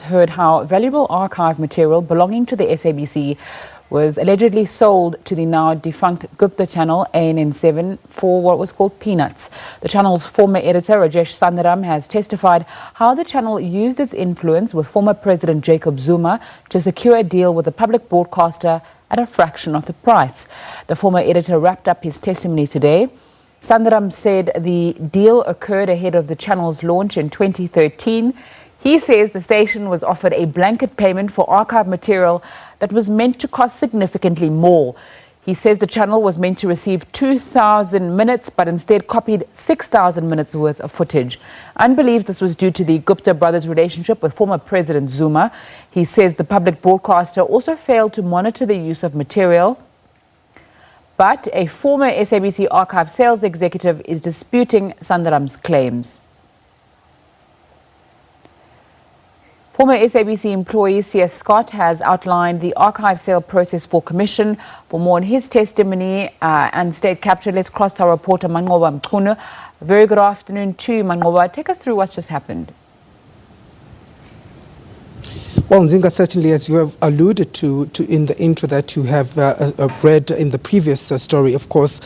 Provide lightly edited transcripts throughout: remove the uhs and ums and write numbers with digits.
Heard how valuable archive material belonging to the SABC was allegedly sold to the now defunct Gupta channel ANN7 for what was called peanuts. The channel's former editor Rajesh Sundaram has testified how the channel used its influence with former President Jacob Zuma to secure a deal with the public broadcaster at a fraction of the price. The former editor wrapped up his testimony today. Sundaram said the deal occurred ahead of the channel's launch in 2013. He says the station was offered a blanket payment for archive material that was meant to cost significantly more. He says the channel was meant to receive 2,000 minutes, but instead copied 6,000 minutes worth of footage. And believes this was due to the Gupta brothers' relationship with former President Zuma. He says the public broadcaster also failed to monitor the use of material. But a former SABC archive sales executive is disputing Sundaram's claims. Former SABC employee C.S. Scott has outlined the archive sale process for commission. For more on his testimony and state capture, let's cross to our reporter Mangoba Mkunu. Very good afternoon to you, Mangoba. Take us through what's just happened. Well, Nzinga, certainly, as you have alluded to in the intro that you have read in the previous story, of course,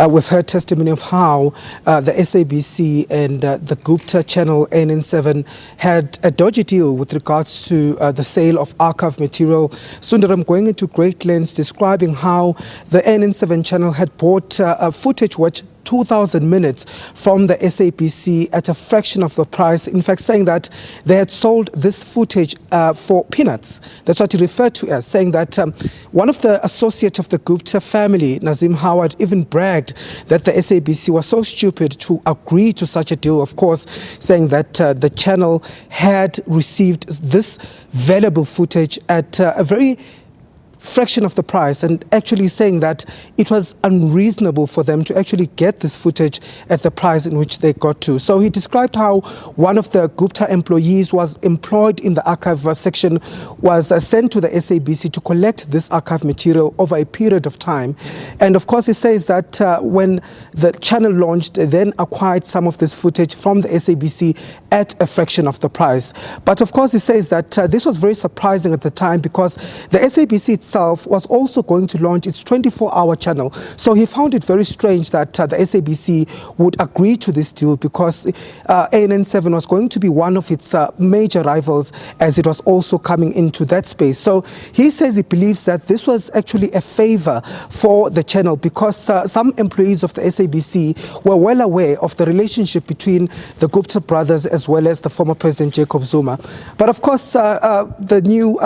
we've heard testimony of how the SABC and the Gupta channel ANN7 had a dodgy deal with regards to the sale of archive material. Sundaram going into great lengths describing how the ANN7 channel had bought footage which 2,000 minutes from the SABC at a fraction of the price. In fact, saying that they had sold this footage for peanuts. That's what he referred to as, saying that one of the associates of the Gupta family, Nazim Howard, even bragged that the SABC was so stupid to agree to such a deal, of course, saying that the channel had received this valuable footage at a very fraction of the price, and actually saying that it was unreasonable for them to actually get this footage at the price in which they got to. So he described how one of the Gupta employees was employed in the archive section, was sent to the SABC to collect this archive material over a period of time. And of course he says that when the channel launched, they then acquired some of this footage from the SABC at a fraction of the price. But of course he says that this was very surprising at the time because the SABC itself was also going to launch its 24-hour channel. So he found it very strange that the SABC would agree to this deal because ANN7 was going to be one of its major rivals as it was also coming into that space. So he says he believes that this was actually a favor for the channel because some employees of the SABC were well aware of the relationship between the Gupta brothers as well as the former President Jacob Zuma. But of course, the new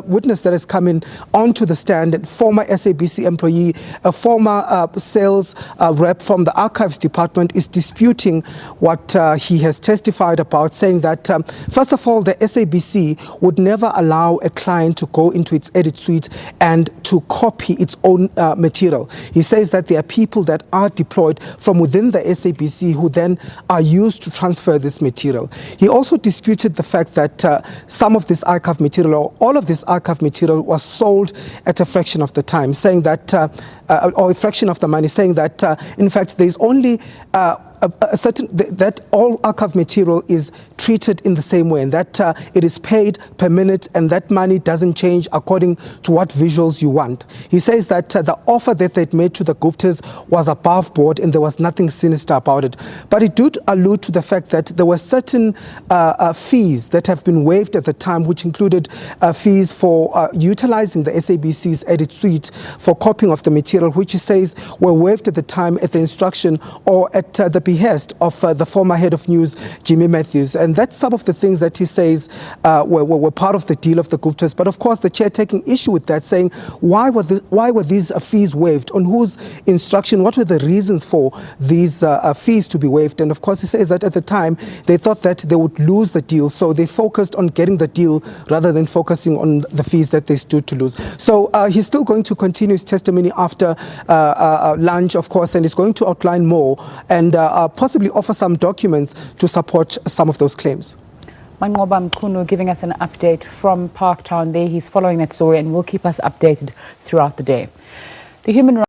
witness that has come in onto the stand, former SABC employee, a former sales rep from the archives department, is disputing what he has testified about, saying that first of all, the SABC would never allow a client to go into its edit suite and to copy its own material. He says that there are people that are deployed from within the SABC who then are used to transfer this material. He also disputed the fact that some of this archive material, or all of this archive material, was sold at a fraction of the time, saying that, or a fraction of the money, saying that, in fact, there's only a certain, that all archive material is treated in the same way, and that it is paid per minute, and that money doesn't change according to what visuals you want. He says that the offer that they'd made to the Guptas was above board and there was nothing sinister about it. But it did allude to the fact that there were certain fees that have been waived at the time, which included fees for utilizing the SABC's edit suite for copying of the material, which he says were waived at the time at the instruction or at the behest of the former head of news, Jimmy Matthews. And that's some of the things that he says were part of the deal of the Guptas. But of course, the chair taking issue with that, saying, why were these fees waived? On whose instruction? What were the reasons for these fees to be waived? And of course, he says that at the time, they thought that they would lose the deal. So they focused on getting the deal rather than focusing on the fees that they stood to lose. So he's still going to continue his testimony after lunch, of course, and he's going to outline more and possibly offer some documents to support some of those claims. Mangoba Mkunu giving us an update from Parktown there. He's following that story and will keep us updated throughout the day. The human rights